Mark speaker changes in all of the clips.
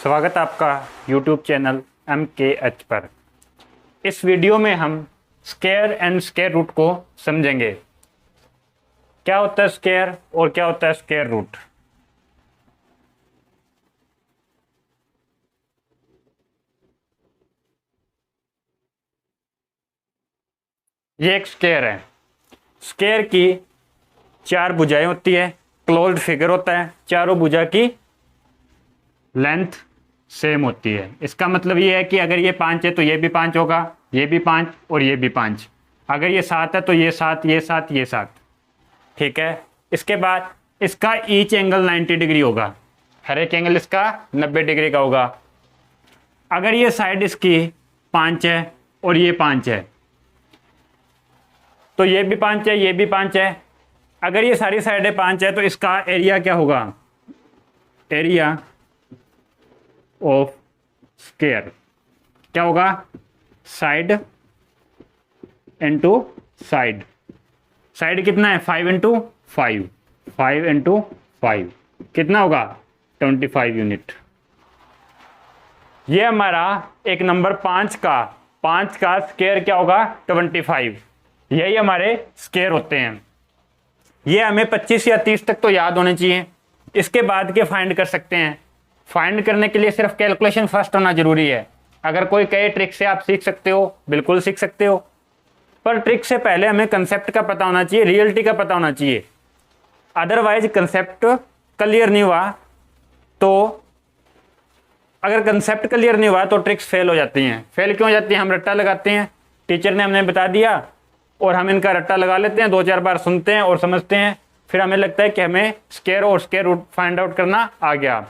Speaker 1: स्वागत है आपका YouTube चैनल MKH पर। इस वीडियो में हम स्क्वायर एंड स्क्वायर रूट को समझेंगे। क्या होता है स्क्वायर और क्या होता है स्क्वायर रूट। ये एक स्क्वायर है। स्क्वायर की चार भुजाएं होती है, क्लोज्ड फिगर होता है, चारों भुजा की लेंथ सेम होती है। इसका मतलब ये है कि अगर ये 5 है तो ये भी 5 होगा, ये भी 5 और ये भी 5। अगर ये 7 है तो ये 7, ये 7, ये 7। ठीक है। इसके बाद इसका ईच एंगल 90 डिग्री होगा, हर एक एंगल इसका 90 डिग्री का होगा। अगर ये साइड इसकी 5 है और ये 5 है तो ये भी 5 है, ये भी 5 है। अगर ये सारी साइडें 5 है तो इसका एरिया क्या होगा, एरिया ऑफ स्क्वायर क्या होगा, साइड इंटू साइड। साइड कितना है 5 इंटू 5, 5 इंटू 5 कितना होगा 25 यूनिट। ये हमारा एक नंबर 5 का स्क्वायर क्या होगा 25। यही हमारे स्क्वायर होते हैं। ये हमें 25 या 30 तक तो याद होने चाहिए। इसके बाद के फाइंड कर सकते हैं। फाइंड करने के लिए सिर्फ कैलकुलेशन फर्स्ट होना जरूरी है। अगर कोई कहे ट्रिक से आप सीख सकते हो, बिल्कुल सीख सकते हो, पर ट्रिक से पहले हमें कंसेप्ट का पता होना चाहिए, रियलिटी का पता होना चाहिए। अदरवाइज कंसेप्ट क्लियर नहीं हुआ तो, अगर कंसेप्ट क्लियर नहीं हुआ तो ट्रिक्स फेल हो जाती हैं। फेल क्यों हो जाती हैं, हम रट्टा लगाते हैं, टीचर ने हमें बता दिया और हम इनका रट्टा लगा लेते हैं, 2-4 बार सुनते हैं और समझते हैं, फिर हमें लगता है कि हमें स्क्वायर और स्क्वायर रूट फाइंड आउट करना आ गया,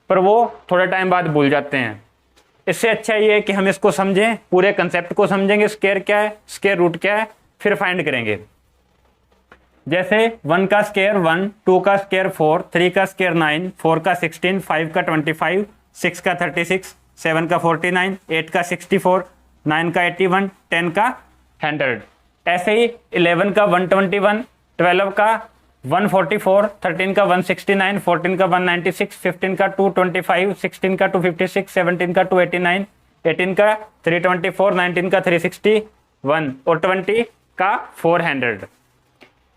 Speaker 1: पर वो थोड़े टाइम बाद भूल जाते हैं। इससे अच्छा ये है कि हम इसको समझें, पूरे कंसेप्ट को समझेंगे, स्क्वायर क्या है, स्क्वायर रूट क्या है, फिर फाइंड करेंगे। जैसे 1 का स्क्वायर 1, 2 का स्क्वायर 4, 3 का स्क्वायर 9, 4 का 16, 5 का 25, 6 का 36, 7 का 49, 8 का 64, 9 का 81, 10 का 100। ऐसे ही 11 का 121, 12 का 144, 13 का 169, 14 का 196, 15 का 225, 16 का 256, 17 का 289, 18 का 324, 19 का 361 और 20 का 400।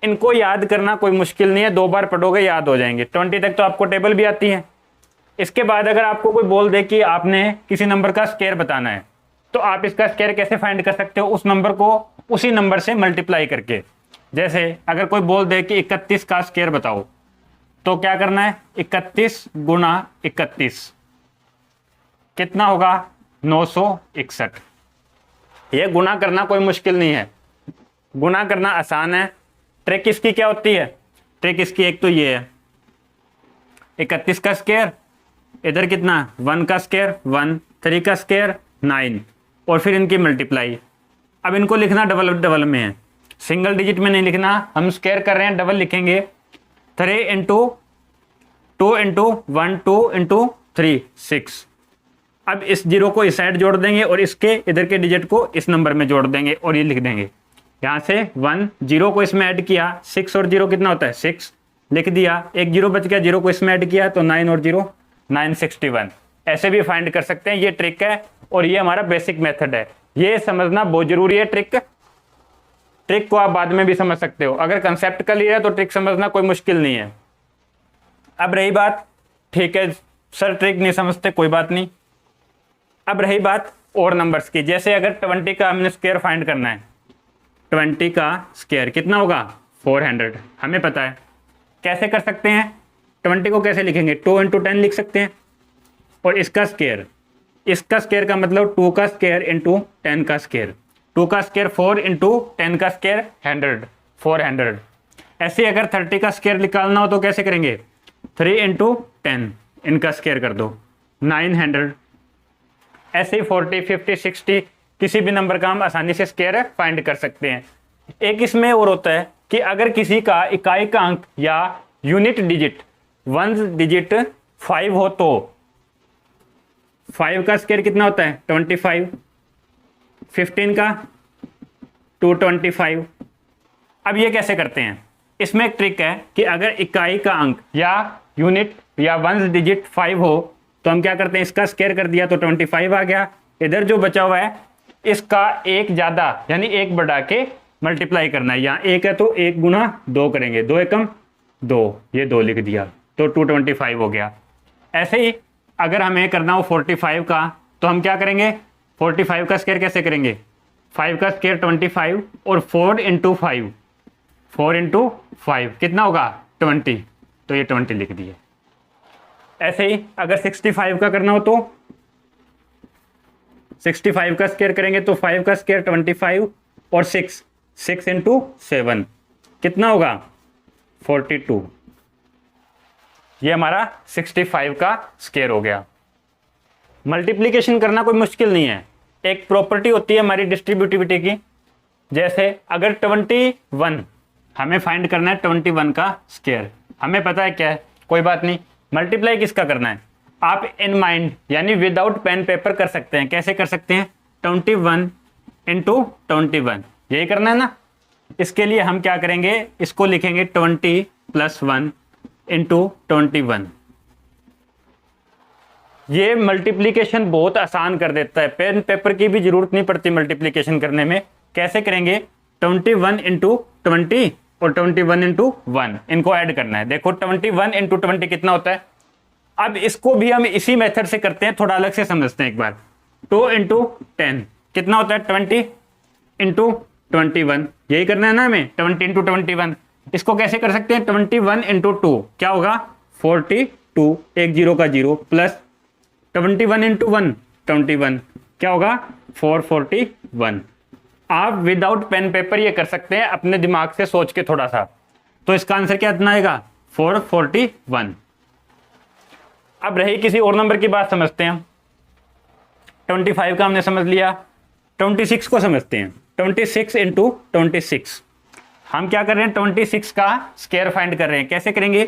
Speaker 1: इनको याद करना कोई मुश्किल नहीं है, 2 बार पढ़ोगे याद हो जाएंगे। 20 तक तो आपको टेबल भी आती है। इसके बाद अगर आपको कोई बोल दे कि आपने किसी नंबर का स्क्वायर बताना है तो आप इसका स्क्वायर कैसे फाइंड कर सकते हो, उस नंबर को उसी नंबर से मल्टीप्लाई करके। जैसे अगर कोई बोल दे कि 31 का स्क्वायर बताओ तो क्या करना है, 31 गुना 31 कितना होगा 961। यह गुना करना कोई मुश्किल नहीं है, गुना करना आसान है। ट्रिक इसकी क्या होती है, ट्रिक इसकी एक तो ये है 31 का स्क्वायर, इधर कितना 1 का स्क्वायर 1, 3 का स्क्वायर 9 और फिर इनकी मल्टीप्लाई। अब इनको लिखना डबल में है, सिंगल डिजिट में नहीं लिखना। हम स्क्वायर कर रहे हैं, डबल लिखेंगे। 3 इंटू 2 इंटू 1, 2 इंटू 3 6। अब इस जीरो को इस साइड जोड़ देंगे और इसके इधर के डिजिट को इस नंबर में जोड़ देंगे और ये लिख देंगे। यहाँ से 1 जीरो को इसमें ऐड किया, 6 और 0 कितना होता है 6, लिख दिया। एक जीरो बच गया, जीरो को इसमें ऐड किया तो 9 और 0 961। ऐसे भी फाइंड कर सकते हैं। ये ट्रिक है और ये हमारा बेसिक मेथड है। ये समझना बहुत जरूरी है। ट्रिक को आप बाद में भी समझ सकते हो। अगर कंसेप्ट क्लियर है तो ट्रिक समझना कोई मुश्किल नहीं है। अब रही बात, ठीक है सर ट्रिक नहीं समझते, कोई बात नहीं। अब रही बात और नंबर्स की। जैसे अगर 20 का हमने स्क्वायर फाइंड करना है, 20 का स्क्वायर कितना होगा 400, हमें पता है। कैसे कर सकते हैं, 20 को कैसे लिखेंगे 2 इंटू 10 लिख सकते हैं। और इसका स्क्वायर का मतलब 2 का स्क्वायर इंटू 10 का स्क्वायर, 2 का स्क्वायर 4 इंटू 10 का स्क्वायर 100, 400। ऐसे अगर 30 का स्क्वायर निकालना हो तो कैसे करेंगे, 3 इंटू 10 इनका स्क्वायर कर दो 900। ऐसे ही 40, 50, 60 किसी भी नंबर का हम आसानी से स्क्वायर फाइंड कर सकते हैं। एक इसमें और होता है कि अगर किसी का इकाई का अंक या यूनिट डिजिट 1 डिजिट 5 हो तो 5 का स्क्वायर कितना होता है 25, 15 का 225। अब ये कैसे करते हैं, इसमें एक ट्रिक है कि अगर इकाई का अंक या यूनिट या 1 डिजिट 5 हो तो हम क्या करते हैं, इसका स्क्वायर कर दिया तो 25 आ गया। इधर जो बचा हुआ है इसका एक ज़्यादा यानी एक बढ़ा के मल्टीप्लाई करना है। यहाँ एक है तो 1 गुना 2 करेंगे, 2 एकम 2, ये 2 लिख दिया तो 225 हो गया। ऐसे ही अगर हमें करना हो 45 का तो हम क्या करेंगे, 45 का स्क्वायर कैसे करेंगे, 5 का स्क्वायर 25 और 4 इंटू 5, 4 इंटू 5 कितना होगा 20, तो ये 20 लिख दिए। ऐसे ही अगर 65 का करना हो तो 65 का स्क्वायर करेंगे तो 5 का स्क्वायर 25 और 6 इंटू 7 कितना होगा 42, ये हमारा 65 का स्क्वायर हो गया। मल्टीप्लिकेशन करना कोई मुश्किल नहीं है, एक प्रॉपर्टी होती है हमारी डिस्ट्रीब्यूटिविटी की। जैसे अगर 21 हमें फाइंड करना है 21 का स्क्वायर, हमें पता है क्या है, कोई बात नहीं, मल्टीप्लाई किसका करना है आप इन माइंड यानी विदाउट पेन पेपर कर सकते हैं। कैसे कर सकते हैं, 21 इंटू 21 यही करना है ना। इसके लिए हम क्या करेंगे, इसको लिखेंगे 20 + 1 इंटू 21। ये मल्टीप्लिकेशन बहुत आसान कर देता है, पेन पेपर की भी जरूरत नहीं पड़ती मल्टीप्लिकेशन करने में। कैसे करेंगे, 21 इंटू 20 और 21 इंटू 1 इनको ऐड करना है। देखो 21 इंटू 20 कितना होता है। अब इसको भी हम इसी मेथड से करते हैं, थोड़ा अलग से समझते हैं एक बार। 2 इंटू 10 कितना होता है 20 इंटू 21, यही करना है ना हमें 20 इंटू 21। इसको कैसे कर सकते हैं, 21 इंटू 2 क्या होगा 42, एक जीरो का जीरो, प्लस 21 इंटू 1 21 क्या होगा 441। आप विदाउट पेन पेपर ये कर सकते हैं अपने दिमाग से सोच के थोड़ा सा, तो इसका आंसर क्या इतना आएगा 441। अब रही किसी और नंबर की बात, समझते हैं। 25 का हमने समझ लिया, 26 को समझते हैं। 26 इंटू 26 हम क्या कर रहे हैं, 26 का स्क्वायर फाइंड कर रहे हैं। कैसे करेंगे,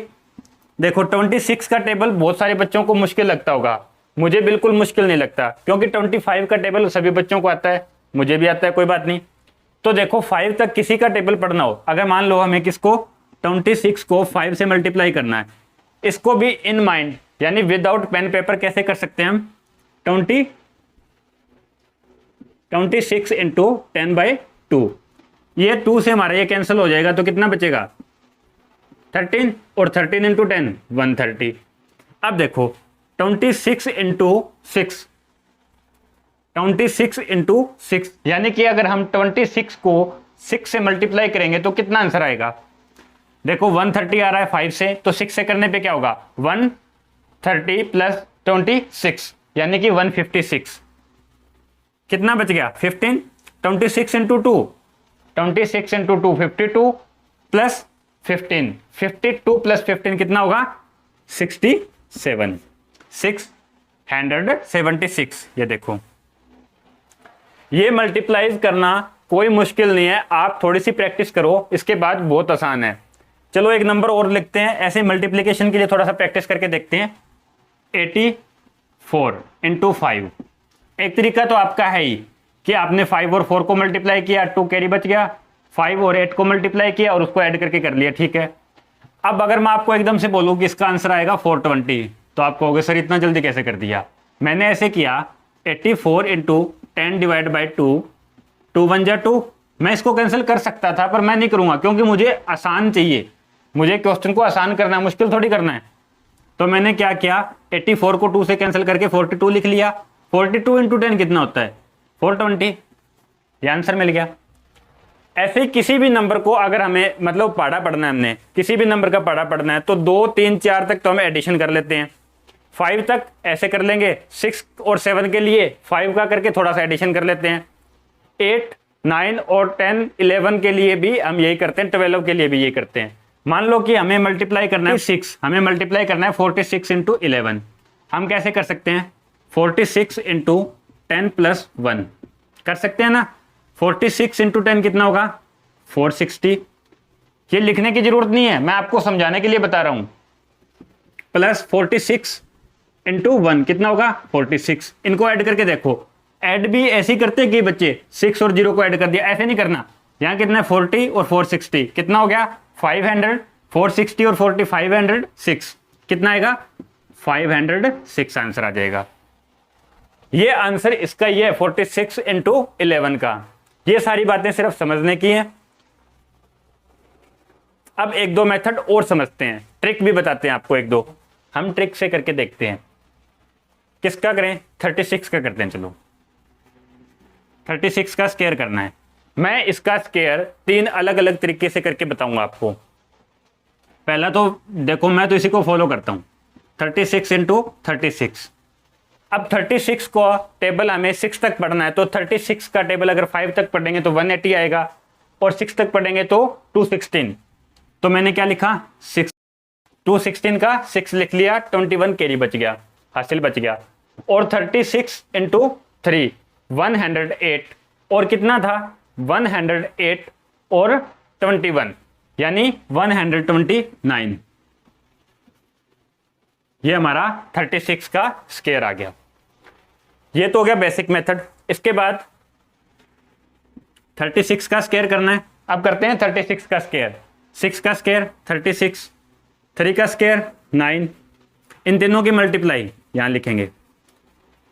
Speaker 1: देखो 26 का टेबल बहुत सारे बच्चों को मुश्किल लगता होगा, मुझे बिल्कुल मुश्किल नहीं लगता, क्योंकि 25 का टेबल सभी बच्चों को आता है, मुझे भी आता है, कोई बात नहीं। तो देखो 5 तक किसी का टेबल पढ़ना हो, अगर मान लो हमें किसको 26 को 5 से मल्टीप्लाई करना है, इसको भी इन माइंड यानी विदाउट पेन पेपर कैसे कर सकते हैं हम, 26 इंटू 10/2, ये 2 से हमारा ये कैंसिल हो जाएगा तो कितना बचेगा 13, और 13 इंटू 10 130। अब देखो 26 इंटू 6, 26 इंटू 6 यानी कि अगर हम 26 को 6 से मल्टीप्लाई करेंगे तो कितना आंसर आएगा, देखो 130 आ रहा है 5 से, तो 6 से करने पे क्या होगा 130 प्लस 26 यानी कि 156, कितना बच गया 15। 26 इंटू 2, 26 इंटू 2 52 प्लस 15, 52 प्लस 15 कितना होगा 67, 676। ये देखो, ये मल्टीप्लाइज करना कोई मुश्किल नहीं है, आप थोड़ी सी प्रैक्टिस करो, इसके बाद बहुत आसान है। चलो एक नंबर और लिखते हैं, ऐसे मल्टीप्लिकेशन के लिए थोड़ा सा प्रैक्टिस करके देखते हैं। 84 इंटू 5, एक तरीका तो आपका है ही कि आपने 5 और 4 को मल्टीप्लाई किया, 2 कैरी बच गया, 5 और 8 को मल्टीप्लाई किया और उसको ऐड करके कर लिया, ठीक है। अब अगर मैं आपको एकदम से बोलूं कि इसका आंसर आएगा 420, तो आप कहोगे सर इतना जल्दी कैसे कर दिया। मैंने ऐसे किया 84 इंटू 10 डिवाइड बाई 2, 2 1 जा 2, मैं इसको कैंसिल कर सकता था पर मैं नहीं करूंगा, क्योंकि मुझे आसान चाहिए, मुझे क्वेश्चन को आसान करना है, मुश्किल थोड़ी करना है। तो मैंने क्या किया, 84 को 2 से कैंसिल करके 42 लिख लिया। 42 इंटू 10 कितना होता है 420, ये आंसर मिल गया। ऐसे ही किसी भी नंबर को अगर हमें मतलब पढ़ा पढ़ना है, हमने किसी भी नंबर का पढ़ा पढ़ना है तो 2 3 4 तक तो हम एडिशन कर लेते हैं, 5 तक ऐसे कर लेंगे, 6 और 7 के लिए 5 का करके थोड़ा सा एडिशन कर लेते हैं, 8 9 और 10 11 के लिए भी हम यही करते हैं, 12 के लिए भी यही करते हैं। मान लो कि हमें मल्टीप्लाई करना है 6, हमें मल्टीप्लाई करना है 46 इंटू 11, हम कैसे कर सकते हैं 46 इंटू 10 प्लस 1 कर सकते हैं ना। 46 इंटू 10 कितना होगा 460, ये लिखने की जरूरत नहीं है, मैं आपको समझाने के लिए बता रहा हूं। प्लस 46 इंटू 1 कितना होगा 46, इनको ऐड करके देखो, ऐड भी ऐसे ही करते हैं कि बच्चे 6 और 0 को ऐड कर दिया, ऐसे नहीं करना। यहाँ कितना है 40 और 460 कितना हो गया 500, 460 और 40 506 कितना आएगा 506 आंसर आ जाएगा। ये आंसर इसका ये 46 इंटू 11 का। ये सारी बातें सिर्फ समझने की हैं। अब एक दो मेथड और समझते हैं, ट्रिक भी बताते हैं आपको एक दो। हम ट्रिक से करके देखते हैं। किसका करें? 36 का करते हैं। चलो 36 का स्क्वायर करना है। मैं इसका स्क्वायर 3 अलग अलग तरीके से करके बताऊंगा आपको। पहला तो देखो, मैं तो इसी को फॉलो करता हूं, 36 इंटू 36। अब 36 को टेबल हमें 6 तक पढ़ना है, तो 36 का टेबल अगर 5 तक पढ़ेंगे तो 180 आएगा, और 6 तक पढ़ेंगे तो 216। तो मैंने क्या लिखा? 6। 216 का 6 लिख लिया, 21 कैरी बच गया, हासिल बच गया। और 36 इंटू 3 108, और कितना था? 108 और 21 यानी 129। ये हमारा 36 का स्क्वायर आ गया। ये तो हो गया बेसिक मेथड। इसके बाद 36 का स्क्वायर करना है। अब करते हैं 36 का स्क्वायर। 6 का स्क्वायर 36, 3 का स्क्वायर 9, इन तीनों की मल्टीप्लाई यहां लिखेंगे।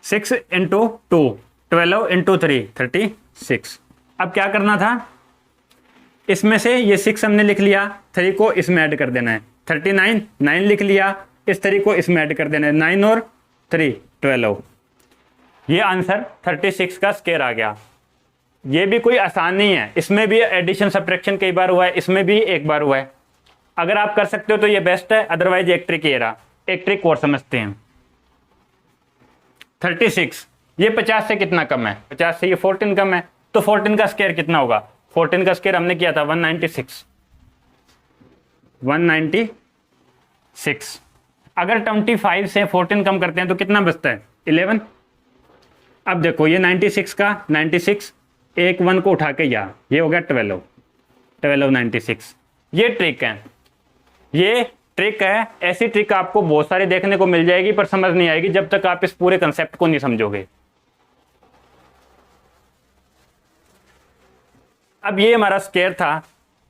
Speaker 1: 6 इंटू 2 12 इंटू 3 36। अब क्या करना था? इसमें से ये 6 हमने लिख लिया, 3 को इसमें ऐड कर देना है। 39 9 लिख लिया, इस 3 को इसमें ऐड कर देना है। 9 और 3 12। ये आंसर 36 का स्क्वायर आ गया। ये भी कोई आसान नहीं है, इसमें भी एडिशन सब्ट्रैक्शन कई बार हुआ है, इसमें भी एक बार हुआ है। अगर आप कर सकते हो तो ये बेस्ट है, अदरवाइज एक ट्रिक ये रहा। एक ट्रिक और समझते हैं। 36 ये 50 से कितना कम है? 50 से ये 14 कम है, तो 14 का स्क्वायर कितना होगा? 14 का स्क्वायर हमने किया था 196। 196। अगर 25 से 14 कम करते हैं तो कितना बचता है? 11। अब देखो ये 96 का 96, एक 1 को उठा के ये हो गया 12 96। ये ट्रिक है, ये ट्रिक है। ऐसी ट्रिक आपको बहुत सारी देखने को मिल जाएगी, पर समझ नहीं आएगी जब तक आप इस पूरे कंसेप्ट को नहीं समझोगे। अब ये हमारा स्क्वायर था।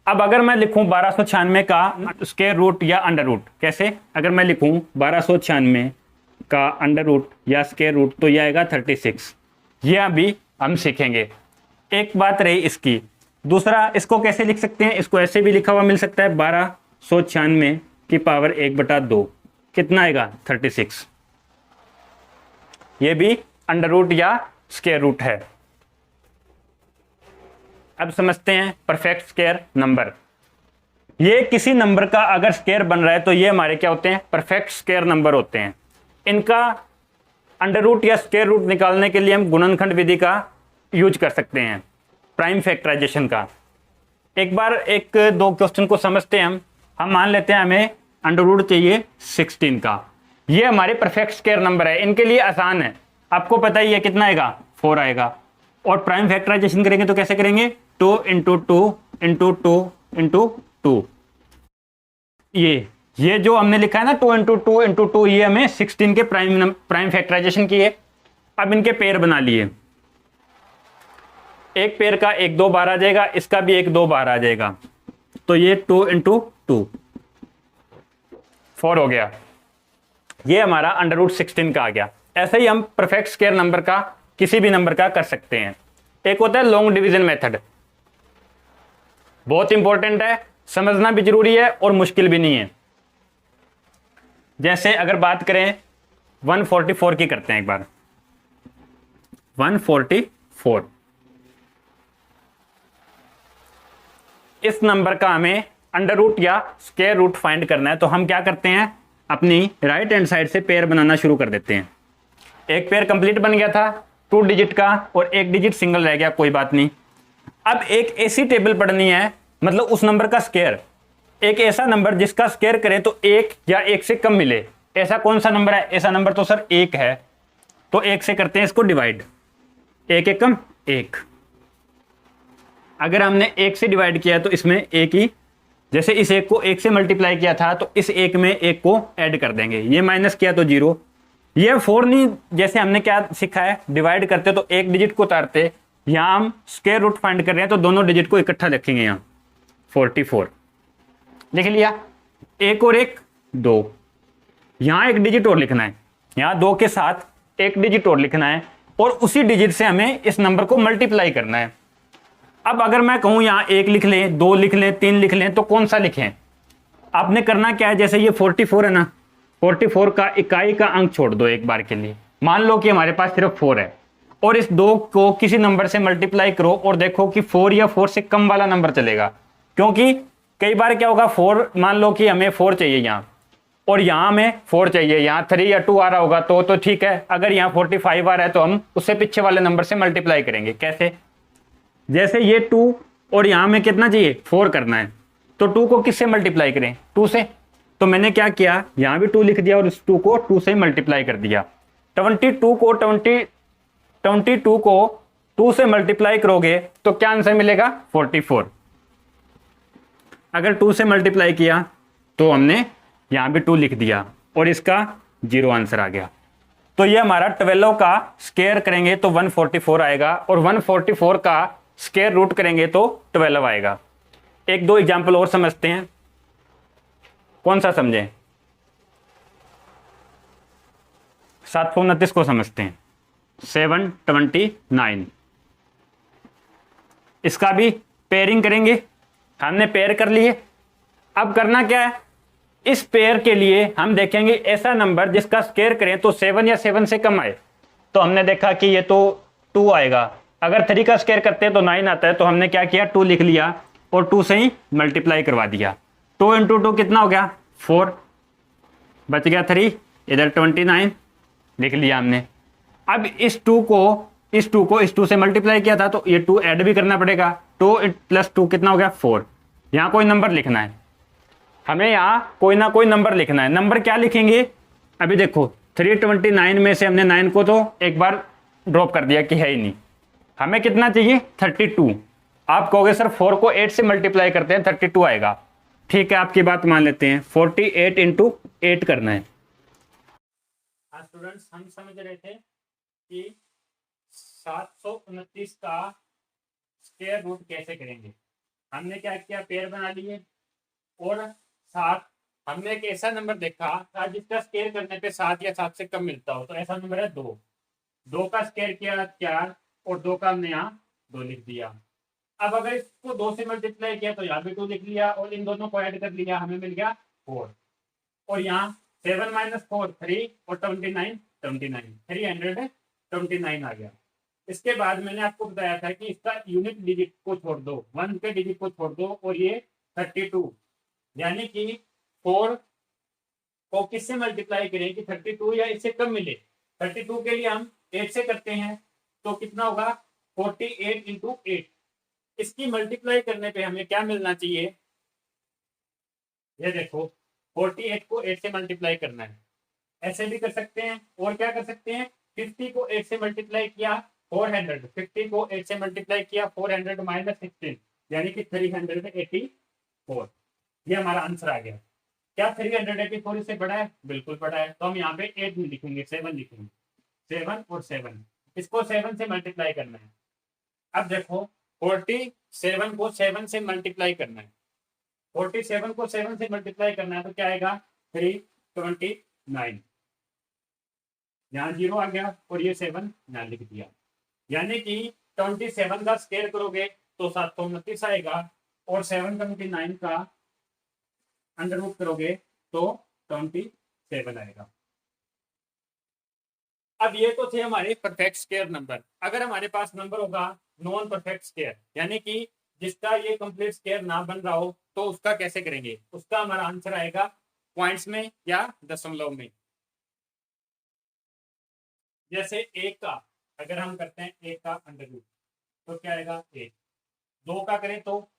Speaker 1: अब अगर मैं लिखूं 1296 का स्क्वायर रूट या अंडर रूट, कैसे? अगर मैं लिखूं 1296 का अंडर रूट या स्क्वायर रूट, तो यह आएगा 36। ये अभी हम सीखेंगे। एक बात रही इसकी। दूसरा, इसको कैसे लिख सकते हैं? इसको ऐसे भी लिखा हुआ मिल सकता है, 1296 की पावर 1/2 कितना आएगा? 36। ये भी अंडर रूट या स्क्वायर रूट है। अब समझते हैं परफेक्ट स्क्वायर नंबर। ये किसी नंबर का अगर स्क्वायर बन रहा है तो ये हमारे क्या होते हैं? परफेक्ट स्क्वायर नंबर होते हैं। इनका अंडर रूट या स्क्वायर रूट निकालने के लिए हम गुणनखंड विधि का यूज कर सकते हैं, प्राइम फैक्टराइजेशन का। एक बार एक दो क्वेश्चन को समझते हैं हम मान लेते हैं हमें अंडर रूट चाहिए 16 का। ये हमारे परफेक्ट स्क्वायर नंबर है, इनके लिए आसान है, आपको पता ही है कितना आएगा? 4 आएगा। और प्राइम फैक्टराइजेशन करेंगे तो कैसे करेंगे? 2 इंटू 2 इंटू 2 इंटू 2। ये जो हमने लिखा है ना 2 इंटू 2 इंटू 2, ये हमें 16 के प्राइम फैक्टराइजेशन की है। अब इनके पेयर बना लिए, एक पेयर का 1 2 बार आ जाएगा, इसका भी 1 2 बार आ जाएगा, तो ये 2 इंटू 2 4 हो गया। ये हमारा अंडर रूट 16 का आ गया। ऐसे ही हम परफेक्ट स्क्वायर नंबर का किसी भी नंबर का कर सकते हैं। एक होता है लॉन्ग डिवीजन मेथड, बहुत इंपॉर्टेंट है, समझना भी जरूरी है और मुश्किल भी नहीं है। जैसे अगर बात करें 144 की करते हैं एक बार। 144 इस नंबर का हमें अंडर रूट या स्क्वायर रूट फाइंड करना है, तो हम क्या करते हैं? अपनी राइट हैंड साइड से पेयर बनाना शुरू कर देते हैं। एक पेयर कंप्लीट बन गया था 2 डिजिट का, और एक डिजिट सिंगल रह गया, कोई बात नहीं। अब एक ऐसी टेबल पढ़नी है, मतलब उस नंबर का स्क्वायर, एक ऐसा नंबर जिसका स्क्वायर करें तो 1 या 1 से कम मिले। ऐसा कौन सा नंबर है? ऐसा नंबर तो सर 1 है, तो 1 से करते हैं इसको डिवाइड। 1 एकम 1। अगर हमने 1 से डिवाइड किया तो इसमें 1 ही, जैसे इस 1 को 1 से मल्टीप्लाई किया था तो इस 1 में 1 को ऐड कर देंगे, ये माइनस किया तो 0। ये 4 नहीं, जैसे हमने क्या सीखा है, डिवाइड करते तो एक डिजिट को उतारते, यहां हम स्क्वायर रूट फाइंड कर रहे हैं तो दोनों डिजिट को इकट्ठा रखेंगे। यहां 44 लिख लिया, 1 और 1 2, यहाँ एक डिजिट और लिखना है, यहाँ 2 के साथ एक डिजिट और लिखना है और उसी डिजिट से हमें इस नंबर को मल्टीप्लाई करना है। अब अगर मैं कहूँ यहाँ 1 लिख लें, 2 लिख लें, 3 लिख लें, तो कौन सा लिखें? आपने करना क्या है, जैसे ये 44 है ना, 44 का इकाई का अंक छोड़ दो एक बार के लिए। मान लो कि हमारे पास सिर्फ 4 है और इस 2 को किसी नंबर से मल्टीप्लाई करो और देखो कि 4 या 4 से कम वाला नंबर चलेगा। क्योंकि कई बार क्या होगा, 4 मान लो कि हमें 4 चाहिए यहाँ और यहाँ हमें 4 चाहिए, यहाँ 3 या 2 आ रहा होगा तो ठीक है। अगर यहाँ 45 आ रहा है तो हम उससे पीछे वाले नंबर से मल्टीप्लाई करेंगे। कैसे? जैसे ये 2 और यहाँ में कितना चाहिए, 4 करना है, तो 2 को किससे मल्टीप्लाई करें, 2 से। तो मैंने क्या किया, यहाँ भी 2 लिख दिया और इस 2 को 2 से मल्टीप्लाई कर दिया। 22 को 2 से मल्टीप्लाई करोगे तो क्या आंसर मिलेगा, 44। अगर 2 से मल्टीप्लाई किया तो हमने यहाँ भी 2 लिख दिया और इसका 0 आंसर आ गया। तो ये हमारा 12 का स्क्वायर करेंगे तो 144 आएगा और 144 का स्क्वायर रूट करेंगे तो 12 आएगा। एक दो एग्जाम्पल और समझते हैं, कौन सा समझें? 729 को समझते हैं। 729, इसका भी पेयरिंग करेंगे। हमने पेयर कर लिए। अब करना क्या है, इस पेयर के लिए हम देखेंगे ऐसा नंबर जिसका स्क्वायर करें तो 7 या 7 से कम आए। तो हमने देखा कि ये तो 2 आएगा। अगर 3 का स्क्वायर करते हैं तो 9 आता है, तो हमने क्या किया, 2 लिख लिया और 2 से ही मल्टीप्लाई करवा दिया। 2 × 2 कितना हो गया, 4, बच गया 3, इधर 29 लिख लिया हमने। अब इस 2 को इस 2 से मल्टीप्लाई किया था तो ये 2 ऐड भी करना पड़ेगा। 2 + 2 कितना हो गया, 4। यहाँ कोई नंबर लिखना है, हमें यहाँ कोई ना कोई नंबर लिखना है। नंबर क्या लिखेंगे, अभी देखो 329 में से हमने 9 को तो एक बार ड्रॉप कर दिया कि है ही नहीं। हमें कितना चाहिए, 32। आप कहोगे सर 4 को 8 से मल्टीप्लाई करते हैं 32 आएगा। ठीक है, आपकी बात मान लेते हैं, 48 × 8 करना है। हाँ स्टूडेंट्स, हम समझ रहे थे कि 729 का स्क्वायर रूट कैसे करेंगे। हमने क्या किया, पेयर बना लिए और 7, हमने एक ऐसा नंबर देखा था जिसका स्क्वायर करने पे 7 या 7 से कम मिलता हो, तो ऐसा नंबर है 2। 2 का स्क्वायर किया 4 और 2 का हमने यहाँ 2 लिख दिया। अब अगर इसको 2 से मल्टीप्लाई किया तो यहाँ भी 2 लिख लिया और इन दोनों को ऐड कर लिया, हमें मिल गया 4। और यहाँ 7 - 4 3 और 29 329 आ गया। इसके बाद मैंने आपको बताया था कि इसका यूनिट डिजिट को छोड़ दो, 1 के डिजिट को छोड़ दो और ये 32, यानी कि 4 को किससे मल्टीप्लाई करें कि 32 या इससे कम मिले। 32 के लिए हम 8 से करते हैं तो कितना होगा, 48 × 8। इसकी मल्टीप्लाई करने पे हमें क्या मिलना चाहिए, ये देखो 48 को 8 से मल्टीप्लाई करना है। ऐसे भी कर सकते हैं और क्या कर सकते हैं, 50 को 8 से मल्टीप्लाई किया 400, 50 को 8 से मल्टीप्लाई किया 400 - 16 यानी कि 384। ये हमारा आंसर आ गया। क्या 384 इससे बड़ा है, बिल्कुल बड़ा है। तो हम यहाँ पे 8 नहीं लिखेंगे, 7 लिखेंगे। 7 और 7, इसको 7 से मल्टीप्लाई करना है। अब देखो 47 को 7 से मल्टीप्लाई करना है, 47 को 7 से मल्टीप्लाई करना है तो क्या आएगा, 329। यहाँ 0 आ गया और ये 7 यहाँ लिख दिया। यानी कि 27 का स्क्वायर करोगे तो 729 आएगा और 729 का अंडर रूट करोगे तो 27 आएगा। अब ये तो थे हमारे परफेक्ट स्क्वायर नंबर। अगर हमारे पास नंबर होगा नॉन परफेक्ट स्क्वायर, यानी कि जिसका ये कंप्लीट स्क्वायर ना बन रहा हो, तो उसका कैसे करेंगे, उसका हमारा आंसर आएगा पॉइंट्स में या दशमलव में। जैसे 1 का अगर हम करते हैं 1 का अंडर रूट तो क्या आएगा 1। 2 का करें तो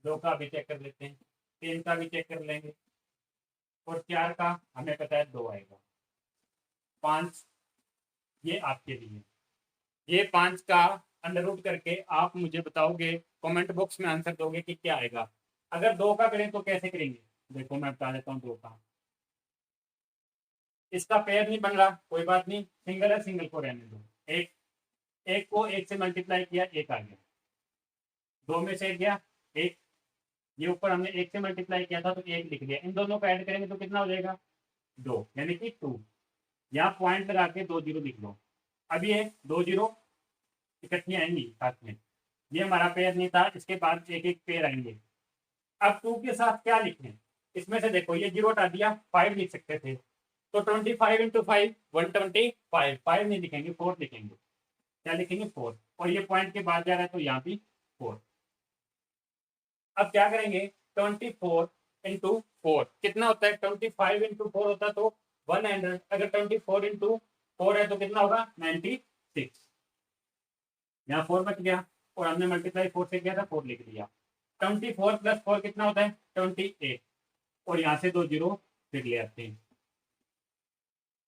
Speaker 1: 2 का भी चेक कर लेते हैं, 3 का भी चेक कर लेंगे और 4 का हमें पता है 2 आएगा। 5 ये आपके लिए, ये 5 का अंडर रूट करके आप मुझे बताओगे, कमेंट बॉक्स में आंसर दोगे कि क्या आएगा। अगर 2 का करें तो कैसे करेंगे, देखो मैं बता देता हूँ 2 का। इसका पेयर नहीं बन रहा, कोई बात नहीं, सिंगल है, सिंगल को रहने दो। 1 को 1 से मल्टीप्लाई किया 1 आ गया, 2 में से गया 1 ये ऊपर हमने 1 से मल्टीप्लाई किया था तो 1 लिख दिया, इन दोनों को ऐड करेंगे तो कितना हो जाएगा 2, यानी कि 2। यहाँ पॉइंट लगा के 2 जीरो लिख लो। अब ये 2 जीरो इकट्ठी आएंगी साथ में, ये हमारा पेयर नहीं था, इसके बाद एक एक पेयर आएंगे। अब 2 के साथ क्या लिखें, इसमें से देखो ये जीरो हटा दिया, 5 लिख सकते थे, तो 25 इंटू 5 125, 5 नहीं लिखेंगे 4 लिखेंगे। क्या लिखेंगे 4, और ये पॉइंट के बाद जा रहा है तो यहाँ भी 4। अब क्या करेंगे 24 इंटू 4 कितना होता है, 25 इंटू 4 होता है तो 100, अगर 24 इंटू 4 है तो कितना होगा 96। यहाँ 4 बच गया, और हमने मल्टीप्लाई 4 से किया था 4 लिख दिया। 24 प्लस 4 कितना होता है 28, और यहाँ से 2 जीरो फिर ले आते हैं।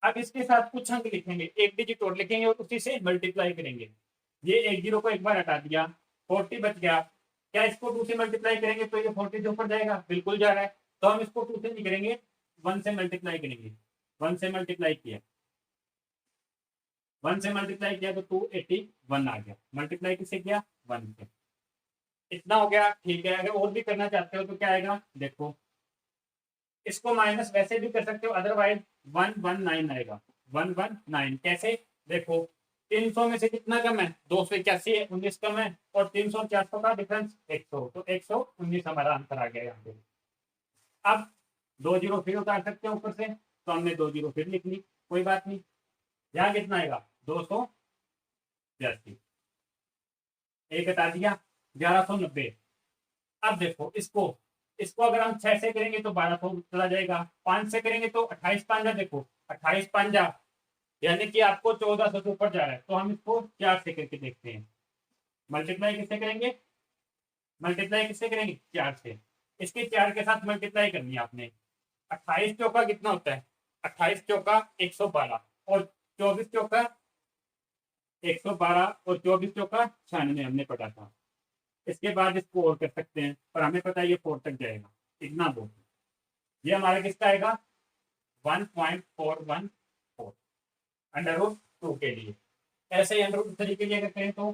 Speaker 1: अब इसके साथ कुछ अंक लिखेंगे, एक डिजिट और लिखेंगे और उसी से मल्टीप्लाई करेंगे। ये एक जीरो को एक बार हटा दिया, 40 बच गया। क्या इसको 2 से मल्टीप्लाई करेंगे तो ये 40 से ऊपर जाएगा, बिल्कुल जा रहा है, तो हम इसको 2 से नहीं करेंगे, 1 से मल्टीप्लाई करेंगे। 1 से मल्टीप्लाई किया, 1 से मल्टीप्लाई किया तो 281 आ गया, मल्टीप्लाई किससे किया 1 से। इतना हो गया, ठीक है। अगर और भी करना चाहते हो तो क्या आएगा देखो, इसको माइनस वैसे भी कर सकते हो, अदरवाइज 119 आएगा। 119 कैसे, देखो 300 में से कितना कम है 281 है, 19 कम है, और 300 और 400 का डिफरेंस 100, तो 119 हमारा आंसर आ गया यहाँ पे। अब 2 जीरो फिर उतार सकते हैं ऊपर से, तो हमने 2 जीरो फिर लिख ली, कोई बात नहीं। यहाँ कितना आएगा 282, एक हटा दिया 1190। अब देखो इसको, इसको अगर हम 6 से करेंगे तो 1200 चला जाएगा, 5 से करेंगे तो 28 पांजा, देखो 28 पांजा यानी कि आपको 1400 से ऊपर जा रहा है, तो हम इसको 4 से करके देखते हैं। मल्टीप्लाई किससे करेंगे, मल्टीप्लाई किससे करेंगे 4 से, इसके 4 के साथ मल्टीप्लाई करनी है आपने। 28 चौका कितना होता है, 28 चौका 112, और 24 चौका 112, और 24 चौका 96 हमने पढ़ा था। इसके बाद इसको और कर सकते हैं, पर हमें पता है ये 4 तक जाएगा, इतना बहुत। ये हमारा किसका आएगा 1.414 √2 के लिए। ऐसे ही √3 के लिए करते हैं तो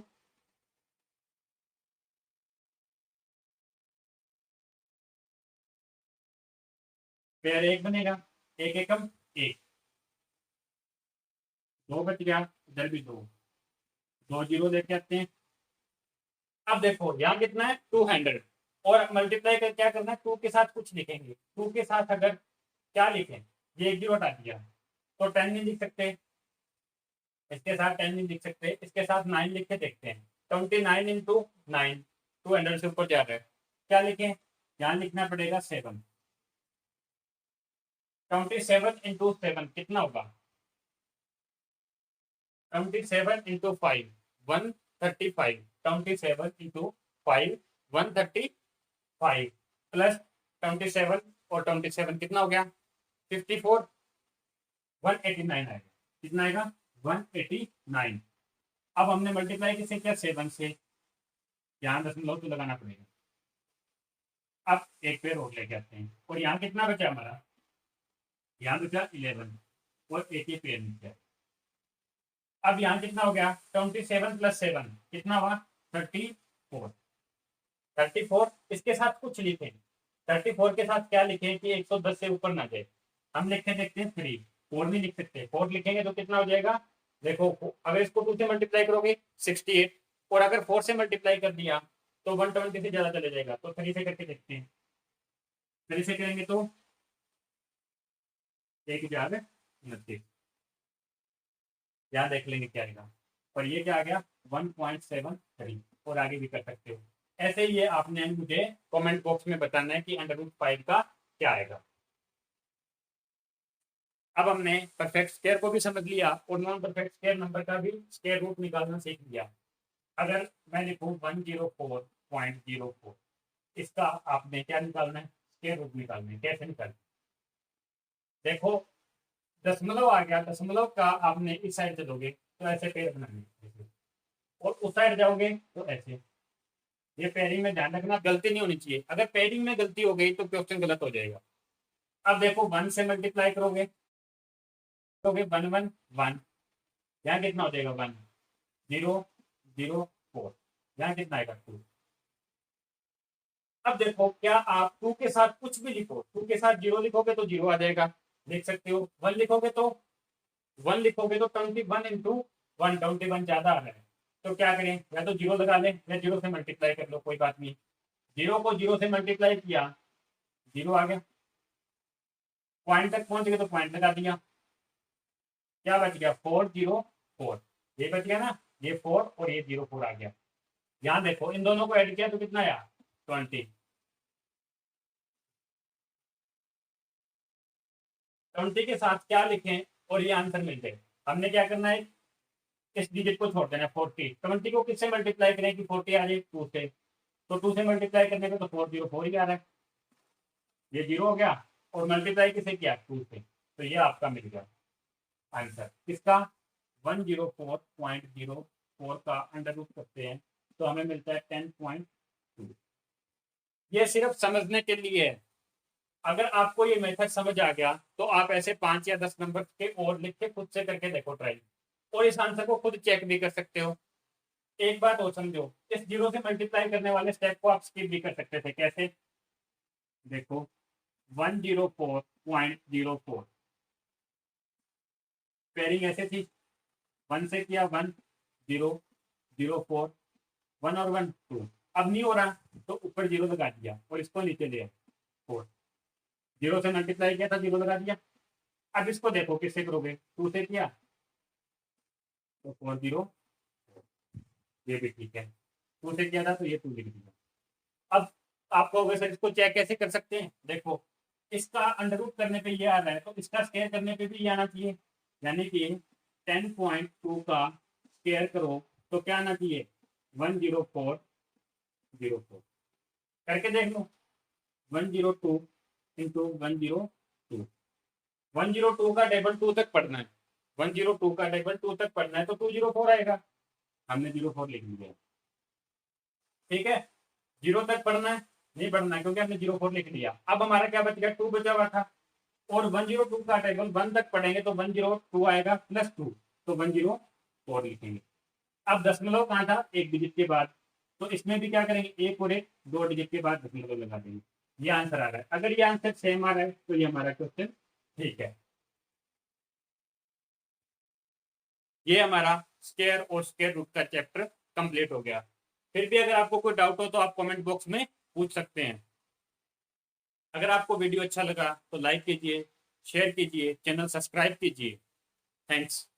Speaker 1: पेयर 1 बनेगा, एक एकम 1, 2 बच गया, इधर भी 2, 2 जीरो लेके आते हैं। अब देखो यहाँ कितना है 200, और मल्टीप्लाई कर क्या करना है 2 के साथ कुछ लिखेंगे। 2 के साथ अगर क्या लिखें, ये एक जीरो हटा दिया तो 10 नहीं लिख सकते, इसके साथ 10 नहीं लिख सकते, इसके साथ 9 लिख के देखते हैं। 29 इंटू 9, 200 से ऊपर जा रहा है, क्या लिखें, यहाँ लिखना पड़ेगा 7। 27 इंटू 7 कितना होगा, 27 इंटू 5 135, 27 इंटू 5 135, प्लस 27 और 27 कितना हो गया 54, 189 आएगा, कितना आएगा 189। अब हमने मल्टीप्लाई किससे किया 7 से, यहाँ दशमलव तो लगाना पड़ेगा। अब एक पेड़ और लेके आते हैं, और यहाँ कितना बचा हमारा, यहाँ बचा 11, और एक ही पेड़ नीचे। अब यहाँ कितना हो गया 27 प्लस 7 कितना हुआ 34, 34 इसके साथ कुछ लिखें। 34 के साथ क्या लिखें कि 110 से ऊपर ना जाए, हम लिखते देखते हैं 3, 4 नहीं लिख सकते, 4 लिखेंगे तो कितना हो जाएगा, देखो अगर इसको 2 से मल्टीप्लाई करोगे 68, और अगर 4 से मल्टीप्लाई कर दिया तो 120 से ज्यादा चले जाएगा, तो 3 से करके देखते हैं। 3 से करेंगे तो 1029, यहाँ देख लेंगे क्या आएगा, और ये क्या आ गया 1.73, और आगे भी कर सकते हो। ऐसे ही ये आपने मुझे कमेंट बॉक्स में बताना है कि √5 का क्या आएगा। अब हमने परफेक्ट स्क्वायर को भी समझ लिया, और नॉन परफेक्ट स्क्वायर नंबर का भी स्क्वायर रूट निकालना सीख लिया। अगर मैं लिखूं 104.04, इसका आपने क्या निकालना है स्क्वायर रूट निकालना है। कैसे निकालना, देखो दशमलव आ गया, दशमलव का आपने इस साइड चलोगे तो ऐसे पेड़ बनाएंगे, और उस साइड जाओगे तो ऐसे। ये पेयरिंग में ध्यान रखना, गलती नहीं होनी चाहिए, अगर पेयरिंग में गलती हो गई तो क्वेश्चन गलत हो जाएगा। अब देखो 1 से मल्टीप्लाई करोगे तो 111, यहाँ कितना हो जाएगा 1004, यहाँ कितना आएगा 2, अब देखो, क्या आप 2 के साथ कुछ भी लिखो, 2 के साथ 0 लिखोगे तो 0 आ जाएगा, देख सकते हो। 1 लिखोगे तो 21 इंटू 121 ज्यादा आ रहा है, तो क्या करें, या तो 0 लगा लें या 0 से मल्टीप्लाई कर लो, कोई बात नहीं। 0 को 0 से मल्टीप्लाई किया, 0 आ गया। पॉइंट तक पहुंच गए तो पॉइंट लगा दिया, क्या बच गया, 404। ये बच गया ना, ये 4 और ये 04 आ गया। यहाँ देखो, इन दोनों को ऐड किया तो कितना आया, 20। 20 के साथ क्या लिखें और ये आंसर मिल जाए। हमने क्या करना है, इस डिजिट को छोड़ देना है, 40। 20 को किससे मल्टीप्लाई करें कि 40 आ जाए, 2 से, तो 2 से मल्टीप्लाई करने पे तो 404 ही आ रहा है, ये 0 हो गया। और मल्टीप्लाई किसे किया, 2 से, तो ये आपका मिल गया आंसर किसका, 104.04 का अंडर रूट करते हैं तो हमें मिलता है 10.2। ये सिर्फ समझने के लिए है। अगर आपको ये मेथड समझ आ गया तो आप ऐसे 5 या 10 नंबर के और लिख के खुद से करके देखो ट्राई, और इस आंसर को खुद चेक भी कर सकते हो। एक बात और समझो, इस 0 से मल्टीप्लाई करने वाले स्टेप को आप स्किप भी कर सकते थे, कैसे, देखो 104.04 पेयरिंग ऐसे थी, 1 से किया 1 0 0 4 1 और 1 2, अब नहीं हो रहा तो ऊपर 0 लगा दिया और इसको नीचे ले 4, 0 से मल्टीप्लाई किया था 0 लगा दिया। अब इसको देखो किससे करोगे, 2 से किया तो 4 0, ये भी ठीक है, 2 से किया था तो ये 2 लिख दिया। अब आप कहोगे सर इसको चेक कैसे कर सकते हैं, देखो इसका अंडर रूट करने पे ये आ रहा है तो इसका स्केयर करने पे भी ये आना चाहिए, यानी कि 10.2 का स्केयर करो तो क्या आना चाहिए, 10404 करके देख लो, 102 इंटू 102, 102 का टेबल 2 तक पढ़ना है, 102 का टेबल 2 तक पढ़ना है तो 204 आएगा, हमने 04 लिख लिया, ठीक है। 0 तक पढ़ना है, नहीं पढ़ना है क्योंकि हमने 04 लिख लिया। अब हमारा क्या बच गया, 2 बचा हुआ था, और 102 का टेबल 1 तक पढ़ेंगे तो 102 आएगा प्लस 2, तो 104 लिखेंगे। अब दशमलव कहाँ था, एक डिजिट के बाद, तो इसमें भी क्या करेंगे, एक और एक 2 डिजिट के बाद दशमलव लगा देंगे, ये आंसर आ रहा है। अगर ये आंसर सेम आ रहा है तो ये हमारा क्वेश्चन ठीक है। ये हमारा स्क्वायर और स्क्वायर रूट का चैप्टर कंप्लीट हो गया। फिर भी अगर आपको कोई डाउट हो तो आप कमेंट बॉक्स में पूछ सकते हैं। अगर आपको वीडियो अच्छा लगा तो लाइक कीजिए, शेयर कीजिए, चैनल सब्सक्राइब कीजिए। थैंक्स।